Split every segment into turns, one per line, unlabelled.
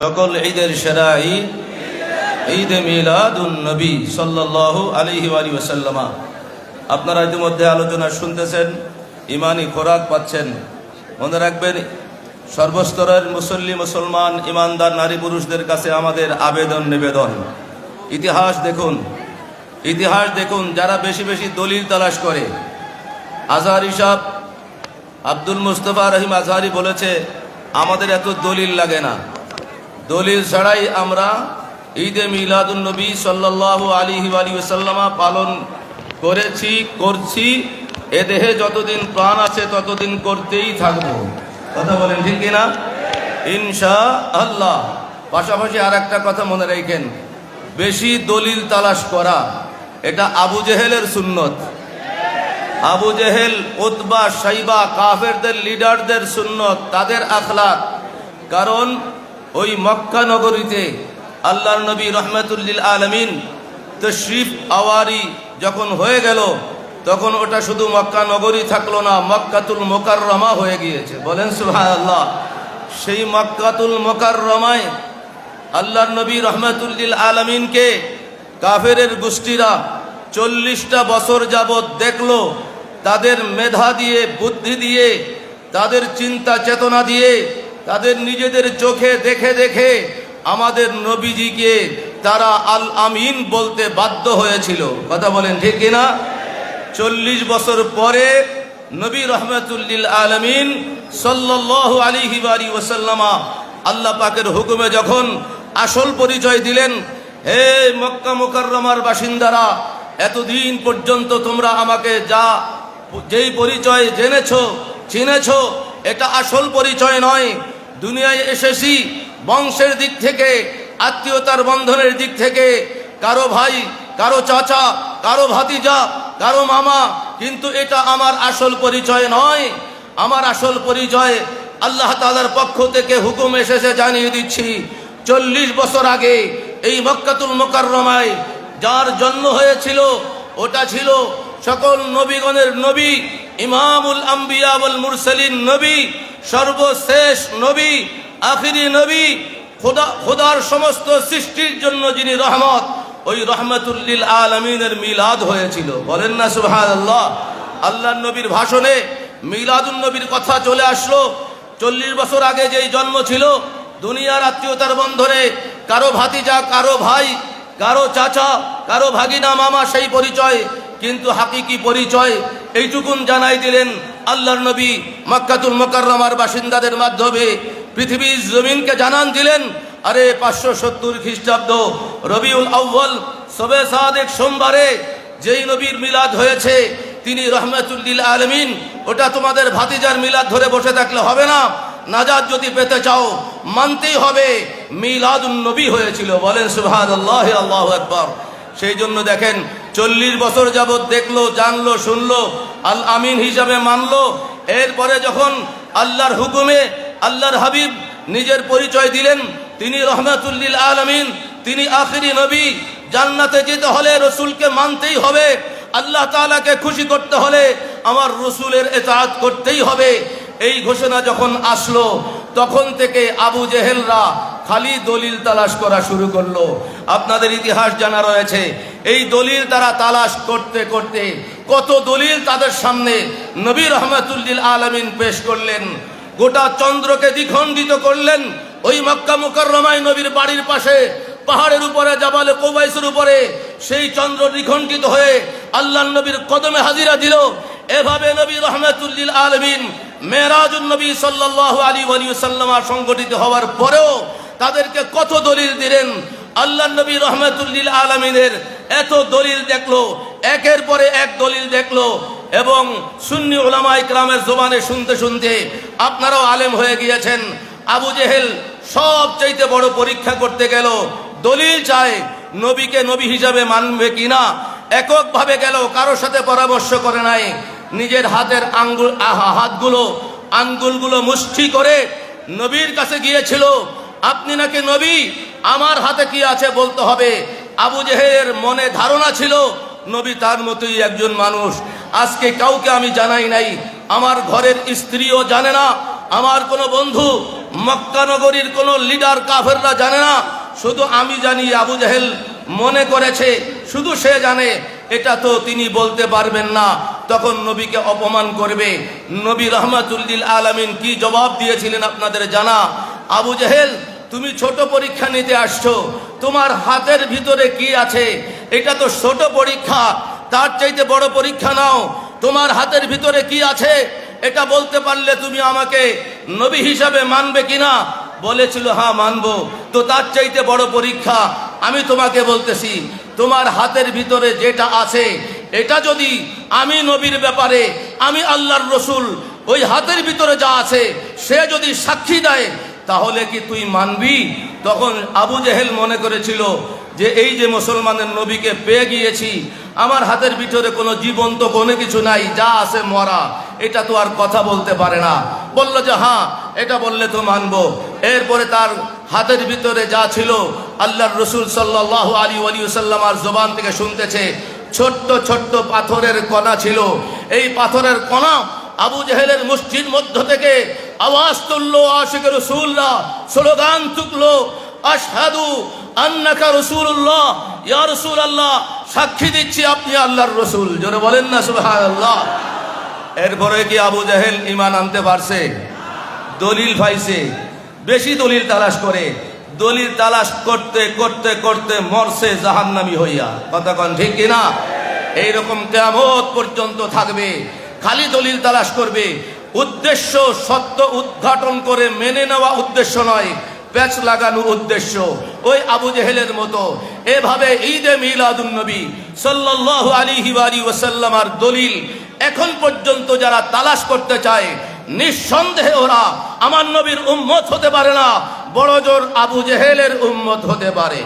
সকল ঈদের সেরা ঈদ ঈদে মিলাদুন নবী সাল্লাল্লাহু আলাইহি ওয়াসাল্লাম। আপনারা ইতিমধ্যে আলোচনা শুনতেছেন, ইমানি খোরাক পাচ্ছেন। মনে রাখবেন, সর্বস্তরের মুসলমান ইমানদার নারী পুরুষদের কাছে আমাদের আবেদন নিবেদন, ইতিহাস দেখুন যারা বেশি বেশি দলিল তালাশ করে। আজহারি সাহেব আব্দুল মুস্তফা রহিম আজহারি বলেছে, আমাদের এত দলিল লাগে না, দলিল ছাড়াই আমরা ঈদে মিলাদুন নবী সাল্লাল্লাহু আলাইহি ওয়াসাল্লাম পালন করছি। এ দেহে যতদিন প্রাণ আছে ততদিন করতেই থাকবো। কথা বলেন ঠিক কিনা? ইনশাআল্লাহ। পাশাপাশি আর একটা কথা মনে রাখেন, বেশি দলিল তালাশ করা এটা আবু জেহেলের সুন্নত। আবু জেহেল, উতবা, শাইবা, কাফেরদের লিডারদের সুন্নত, তাদের আখলাক। কারণ ওই মক্কা নগরীতে আল্লাহর নবী রহমাতুল লিল আলামিন তশরিফ আওয়ারি যখন হয়ে গেল, তখন ওটা শুধু মক্কা নগরী থাকলো না, মক্কাতুল মুকাররমা হয়ে গিয়েছে। বলেন সুবহানাল্লাহ। সেই মক্কাতুল মুকাররমায় আল্লাহর নবী রহমাতুল লিল আলামিনকে কাফেরের গোষ্ঠীরা 40টা বছর যাবৎ দেখলো। তাদের মেধা দিয়ে, বুদ্ধি দিয়ে, তাদের চিন্তা চেতনা দিয়ে, তাদের নিজেদের চোখে দেখে দেখে আমাদের নবীজিকে তারা আল আমিন বলতে বাধ্য হয়েছিল। কথা বলেন ঠিক কিনা? 40 বছর পরে নবী রহমাতুল লিল আলামিন সাল্লাল্লাহু আলাইহি ওয়াসাল্লাম আল্লাহ পাকের হুকুমে যখন আসল পরিচয় দিলেন, হে মক্কা মুকাররমার বাসিন্দারা, এতদিন পর্যন্ত তোমরা আমাকে যেই পরিচয় জেনেছো, চিনেছো, এটা আসল পরিচয় নয়। দুনিয়ায় এসেছি বংশের দিক থেকে, আত্মীয়তার বন্ধনের দিক থেকে, কারো ভাই, কারো চাচা, কারো ভাতিজা, কারো মামা, কিন্তু এটা আমার আসল পরিচয় নয়। আমার আসল পরিচয় আল্লাহ তাআলার পক্ষ থেকে হুকুম এসেছে, জানিয়ে দিচ্ছি। 40 বছর আগে এই মক্কাতুল মুকাররমায় যার জন্ম হয়েছিল, ওটা ছিল সকল নবীগণের নবী, ইমামুল আম্বিয়া ওয়াল মুরসালিন নবী, সর্বশেষ নবী, আখিরি নবী, খোদার সমস্ত সৃষ্টির জন্য যিনি রহমত, ওই রহমাতুল লিল আলামিনের মিলাদ হয়েছিল। বলেন না সুবহানাল্লাহ। আল্লাহর নবীর ভাষণে মিলাদুন নবীর কথা চলে আসলো। 40 বছর আগে যেই জন্ম ছিল, দুনিয়ার আত্মীয়তার বন্ধনে কারো ভাতিজা, কারো ভাই, কারো চাচা, কারো ভাগিনা, মামা, সেই পরিচয়। কিন্তু হাকিকি পরিচয় এইটুকুন জানাই দিলেন আল্লাহর নবী মক্কাতুল মুকাররমার বাসিন্দাদের মাধ্যমে। পৃথিবীর জমিনকে জানান দিলেন, আরে 570 খ্রিস্টাব্দ রবিউল আউয়াল শবে সাদেক সোমবারে যেই নবীর মিলাদ হয়েছে, তিনি রহমাতুল লিল আলামিন। ওটা তোমাদের ভাতিজার মিলাদ ধরে বসে থাকলে হবে না। নাজাত যদি পেতে চাও, মানতেই হবে মিলাদুন নবী হয়েছিল। বলেন সুবহানাল্লাহ, আল্লাহু আকবার। সেই জন্য দেখেন, 40 বছর যাবৎ দেখলো, জানলো, শুনলো, আল আমিন হিসাবে মানলো। এরপরে যখন আল্লাহর হুকুমে আল্লাহর হাবিব নিজের পরিচয় দিলেন, তিনি রহমাতুল লিল আলামিন, তিনি আখিরি নবী। জান্নাতে যেতে হলে রসুলকে মানতেই হবে। আল্লাহ তাআলাকে খুশি করতে হলে আমার রসুলের ইতাআত করতেই হবে। এই ঘোষণা যখন আসলো, তখন থেকে আবু জেহেলরা খালি দলিল তালাশ করা শুরু করলো। আপনাদের ইতিহাস জানা রয়েছে, এই দলিল তারা তালাশ করতে করতে কত দলিল তাদের সামনে নবী রহমাতুল লিল আলামিন পেশ করলেন। গোটা চন্দ্রকে দ্বিখণ্ডিত করলেন। ওই মক্কা মুকাররমায় নবীর বাড়ির পাশে পাহাড়ের উপরে, জাবালে কুবাইসের উপরে সেই চন্দ্র দ্বিখণ্ডিত হয়ে আল্লাহর নবীর কদমে হাজিরা দিল। এভাবে নবী রহমাতুল লিল আলামিন মেরাজুন নবী সাল্লাল্লাহু আলাইহি ওয়াসাল্লাম সংগঠিত হওয়ার পরেও তাদেরকে কত দলিল দিলেন। আল্লাহর নবী রহমাতুল লিল আলামিনের এত দলিল দেখলো, একের পরে এক দলিল দেখলো। এবং সুন্নি উলামায়ে কেরামের জবানে শুনতে শুনতে আপনারাও আলেম হয়ে গিয়েছেন। আবু জেহেল সবচাইতে বড় পরীক্ষা করতে গেল, দলিল চায় নবীকে নবী হিসাবে মানবে কিনা। এককভাবে গেল, কারোর সাথে পরামর্শ করে নাই। নিজের হাতের আঙ্গুলগুলো মুষ্টি করে নবীর কাছে গিয়েছিল। আপনি নাকি নবী, আমার হাতে কি আছে বলতে হবে। আবু জেহেলের মনে ধারণা ছিল নবী তার মতোই একজন মানুষ। আজকে কাউকে আমি জানাই নাই, আমার ঘরের স্ত্রীও জানে না, আমার কোনো বন্ধু মক্কা নগরীর কোনো লিডার কাফেররা জানে না, শুধু আমি জানি। আবু জেহেল মনে করেছে শুধু সে জানে, এটা তো তিনি বলতে পারবেন না, তখন নবীকে অপমান করবে। নবী রহমাতুল লিল আলামিন কি জবাব দিয়েছিলেন আপনাদের জানা? আবু জেহেল, তুমি ছোট পরীক্ষা নিতে আসছো, তোমার হাতের ভিতরে কি আছে এটা তো ছোট পরীক্ষা, তার চাইতে বড় পরীক্ষা নাও। তোমার হাতের ভিতরে কি আছে এটা বলতে পারলে তুমি আমাকে নবী হিসাবে মানবে কিনা? বলেছিল হ্যাঁ মানবো। তো তার চাইতে বড় পরীক্ষা আমি তোমাকে বলতেছি, তোমার হাতের ভিতরে যেটা আছে এটা যদি আমি নবীর ব্যাপারে, আমি আল্লাহর রসুল, ওই হাতের ভিতরে যা আছে সে যদি সাক্ষী দেয় তাহলে কি তুই মানবি? তখন আবু জেহেল মনে করেছিল যে এই যে মুসলমানের নবীকে পেয়ে গিয়েছি, আমার হাতের ভিতরে কোনো জীবন্ত কোনো কিছু নাই, যা আছে মরা, এটা তো আর কথা বলতে পারে না। বলল যে হ্যাঁ এটা বললে তো মানবো। এরপরে তার হাতের ভিতরে যা ছিল আল্লাহর রসুল সাল্লাল্লাহু আলাইহি ওয়াসাল্লাম আর জবান থেকে শুনতেছে, ছোট্ট ছোট্ট পাথরের কণা ছিল। এই পাথরের কণা আবু জেহেলের মুষ্টির মধ্য থেকে আওয়াজ তুললো, আশিক রাসূলুল্লাহ স্লোগান তুললো, আশহাদু আন্নাকা রাসূলুল্লাহ, ইয়া রাসূলুল্লাহ, সাক্ষী দিচ্ছি আপনি আল্লাহর রসুল। জোরে বলেন না সুবহানাল্লাহ। এরপরে কি আবু জেহেল ঈমান আনতে পারছে? দলিল পাইছে, বেশি দলিল তালাশ করে, দলিল তালাশ করতে করতে করতে মরছে জাহান্নামী হইয়া। কথা কন ঠিক কিনা? এইরকম কিয়ামত পর্যন্ত থাকবে, খালি দলিল তালাশ করবে। উদ্দেশ্য সত্য উদ্ঘাটন করে মেনে নেওয়া উদ্দেশ্য নয়, প্যাচ লাগানো উদ্দেশ্য। ওই আবু জেহেলের মতো এভাবে ঈদে মিলাদুন নবী সাল্লাল্লাহু আলাইহি ওয়াসাল্লাম আর দলিল এখন পর্যন্ত যারা তালাশ করতে চায়, নিঃসন্দেহে ওরা আমার নবীর উম্মত হতে পারে না, বড় জোর আবু জেহেলের উম্মত হতে পারে।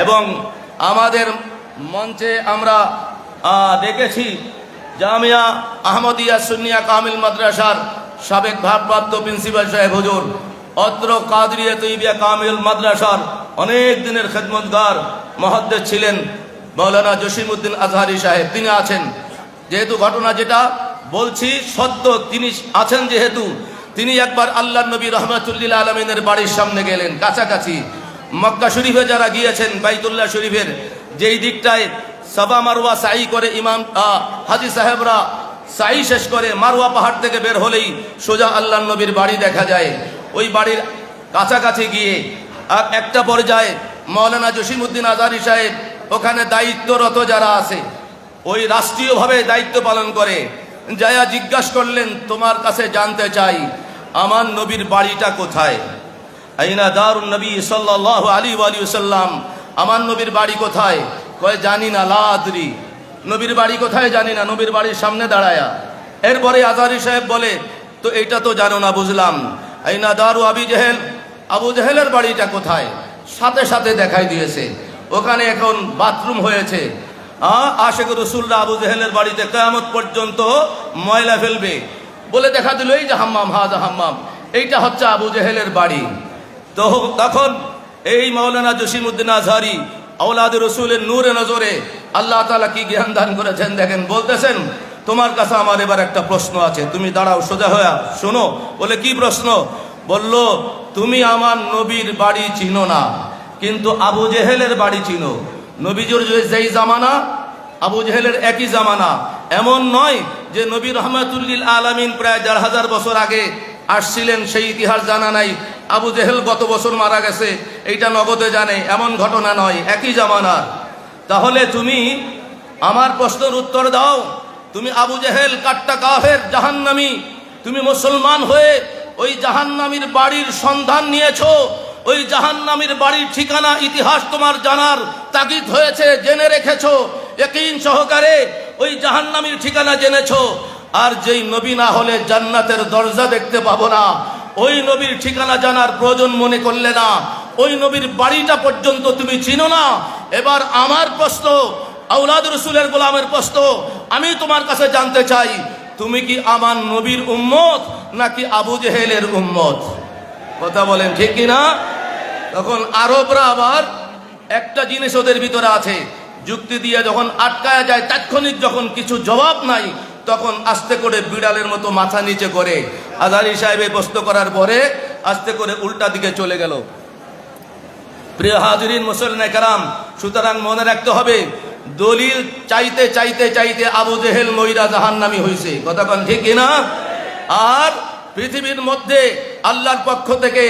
এবং আমাদের মঞ্চে আমরা দেখেছি জামিয়া আহমদিয়া সুন্নিয়া কামিল মাদ্রাসার সাবেক ভারপ্রাপ্ত প্রিন্সিপাল সাহেব হুজুর, অত্র কাদরিয়া তৈবিয়া কামিল মাদ্রাসার অনেক দিনের খেদমতগার মুহাদ্দিস ছিলেন মাওলানা জসিমউদ্দিন আজহারি সাহেব, তিনি আছেন। যেহেতু ঘটনা যেটা বলছি সত্য, তিনি আছেন যেহেতু, তিনি একবার আল্লাহর নবী রহমাতুল লিল আলামিনের বাড়ির সামনে গেলেন, কাছাকাছি। মক্কা শরীফে যারা গিয়েছেন, বাইতুল্লাহ শরীফের যেই দিকটায় সাফা মারওয়া সাই করে ইমাম হাজী সাহেবরা সাই শেষ করে মারওয়া পাহাড় থেকে বের হলেই সোজা আল্লাহর নবীর বাড়ি দেখা যায়। ওই বাড়ির কাছাকাছি গিয়ে আর একটা পর্যায়ে মাওলানা জসিমউদ্দিন আজহারি সাহেব ওখানে দায়িত্বরত যারা আছে, ওই রাষ্ট্রীয়ভাবে দায়িত্ব পালন করে, যায়া জিজ্ঞাসা করলেন, তোমার কাছে জানতে চাই আমার নবীর বাড়িটা কোথায়? আইনা দারুন নবী সাল্লাল্লাহু আলাইহি ওয়াসাল্লাম, আমার নবীর বাড়ি কোথায়? কয় জানি না, লা আদরি, নবীর বাড়ি কোথায় জানি না, নবীর বাড়ির সামনে দাঁড়ায়া। এরপরে আজহারি সাহেব বলে, তো এটা তো জানো না, বুঝলাম। আইনা দারু আবি জেহেল, আবু জেহেলের বাড়িটা কোথায়? সাথে সাথে দেখাই দিয়েছে, ওখানে এখন বাথরুম হয়েছে। আশিক রাসূলুল্লাহ আবু জেহেলের বাড়িতে কিয়ামত পর্যন্ত ময়লা ফেলবে বলে দেখা দিল, এই যে হাম্মাম, হাজা হাম্মাম, এইটা হচ্ছে আবু জেহেলের বাড়ি। তো তখন এই মাওলানা জসিমউদ্দিন আজহারি আওলাদ রসুলের নূরে নজরে আল্লাহ তাআলা কি জ্ঞান দান করেছেন দেখেন, বলতেছেন, তোমার কাছে আমার এবার একটা প্রশ্ন আছে, তুমি দাঁড়াও সোজা হয়ে শোনো। বলে কি প্রশ্ন? বলল, তুমি আমার নবীর বাড়ি চিনো না, কিন্তু আবু জেহেলের বাড়ি চিনো। নবীজুর যেই জামানা, আবু জেহেলের একই জামানা। এমন নয় যে নবী রহমাতুল লিল আলামিন প্রায় ১,৫০০ বছর আগে আসছিলেন, সেই ইতিহাস জানা নাই। আবু জেহেল গত বছর মারা গেছে, এইটা নগদে জানে, এমন ঘটনা নয়, একই জামানা। তাহলে তুমি আমার প্রশ্নের উত্তর দাও, তুমি আবু জেহেল কাট্টা কাফের জাহান্নামী, তুমি মুসলমান হয়ে ওই জাহান্নামীর বাড়ির সন্ধান নিয়েছো, ওই জাহান্নামীর বাড়ির ঠিকানা ইতিহাস তোমার জানার তাগিদ হয়েছে, জেনে রেখেছো, ইয়াকিন সহকারে ওই জাহান্নামীর ঠিকানা জেনেছো। আর যেই নবী না হলে জান্নাতের দরজা দেখতে পাবো না, ওই নবীর ঠিকানা জানার প্রয়োজন মনে করলে না, ওই নবীর বাড়িটা পর্যন্ত তুমি চিনো না। এবার আমার প্রশ্ন, আওলাদ রসুলের গোলামের প্রশ্ন, আমি তোমার কাছে জানতে চাই, তুমি কি আমার নবীর উম্মত নাকি আবু জেহেলের উম্মত? কথা বলেন ঠিক কিনা? তখন আরবরা আবার একটা জিনিস ওদের ভিতরে আছে, যুক্তি দিয়ে যখন আটকায়া যায়, তাৎক্ষণিক যখন কিছু জবাব নাই, তখন আস্তে করে বিড়ালের মতো মাথা নিচে করে আজহারী সাহেব প্রশ্ন করার পরে আস্তে করে উল্টা দিকে চলে গেল। প্রিয় হাজিরিন মুসলিম কেরাম, সুতরাং মনে রাখতে হবে, দলিল চাইতে চাইতে চাইতে আবু জেহেল মইরা জাহান্নামী হয়েছে। কথা কোন ঠিক কিনা? আর পৃথিবীর মধ্যে আল্লাহর পক্ষ থেকে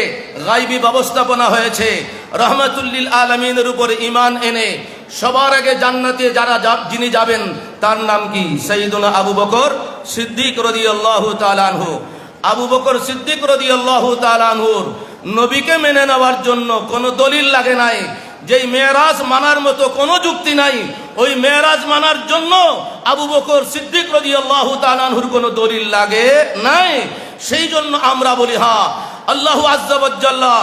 গায়বী ব্যবস্থাপনা হয়েছে, রহমাতুল্লিল আলামিনের উপর ঈমান এনে সবার আগে জান্নাতে যিনি যাবেন তার নাম কি? সাইয়্যিদুনা আবু বকর সিদ্দিক রাদিয়াল্লাহু তাআলা আনহু। আবু বকর সিদ্দিক রাদিয়াল্লাহু তাআলা আনহুর নবীকে মেনে নেওয়ার জন্য কোনো দলিল লাগে নাই। যেই মেরাজ মানার মতো কোনো যুক্তি নাই, ওই মেরাজ মানার জন্য আবু বকর সিদ্দিক রাদিয়াল্লাহু তাআলা আনহুর কোনো দলিল লাগে নাই। সেই জন্য আমরা বলি, হ্যাঁ, আল্লাহু আজ্জা ওয়া জাল্লা,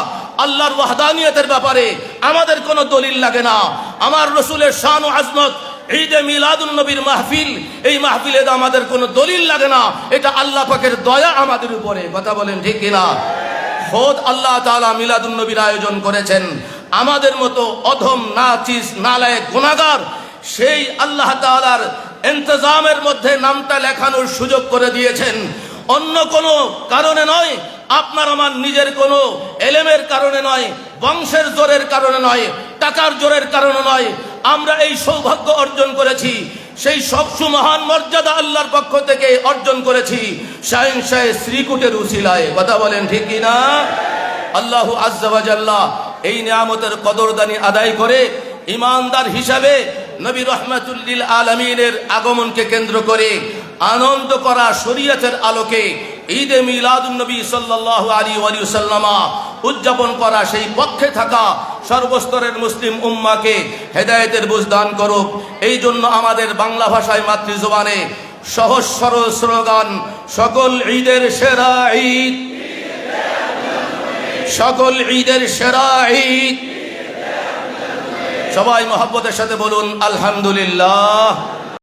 আল্লাহর ওয়াহদানিয়তের ব্যাপারে আমাদের কোনো দলিল লাগে না। আমার রাসূলের শান ও আজমত, ঈদে মিলাদুন নবীর মাহফিল, এই মাহফিলে আমাদের কোনো দলিল লাগে না। এটা আল্লাহ পাকের দয়া আমাদের উপরে। কথা বলেন ঠিক কিনা? খোদ আল্লাহ তাআলা মিলাদুন নবীর আয়োজন করেছেন। আমাদের মতো অধম, নাচিস, নালায়েক, গুনাহগার সেই আল্লাহ তাআলার ইন্তজামের মধ্যে নামটা লেখানোর সুযোগ করে দিয়েছেন। অন্য কোনো কারণে নয়, আপনার আমার নিজের কোনো এলেমের কারণে নয়, বংশের জোরের কারণে নয়, টাকার জোরের কারণে নয়। আমরা এই সৌভাগ্য অর্জন করেছি, সেই সবসু মহান মর্যাদা আল্লাহর পক্ষ থেকে অর্জন করেছি শাহেনশাহ শ্রীকুটের উসিলায়। কথা বলেন ঠিক কিনা? আল্লাহু আজ্জা ওয়া জাল্লা এই নিয়ামতের কদরদানি আদায় করে ইমানদার হিসাবে নবী রহমাতুল্লিল আলামিনের আগমনকে কেন্দ্র করে আনন্দ করা, শরীয়তের আলোকে ঈদে মিলাদুন নবী সাল্লাল্লাহু আলাইহি ওয়া সাল্লাম উদযাপন করা, সেই পক্ষে থাকা সর্বস্তরের মুসলিম উম্মাহকে হেদায়েতের বুঝ দান করুক। এই জন্য আমাদের বাংলা ভাষায় মাতৃজবানে সহজ সরল স্লোগান, সকল ঈদের সেরা ঈদ, সকল ঈদের সেরা ঈদ। সবাই মহব্বতের সাথে বলুন আলহামদুলিল্লাহ।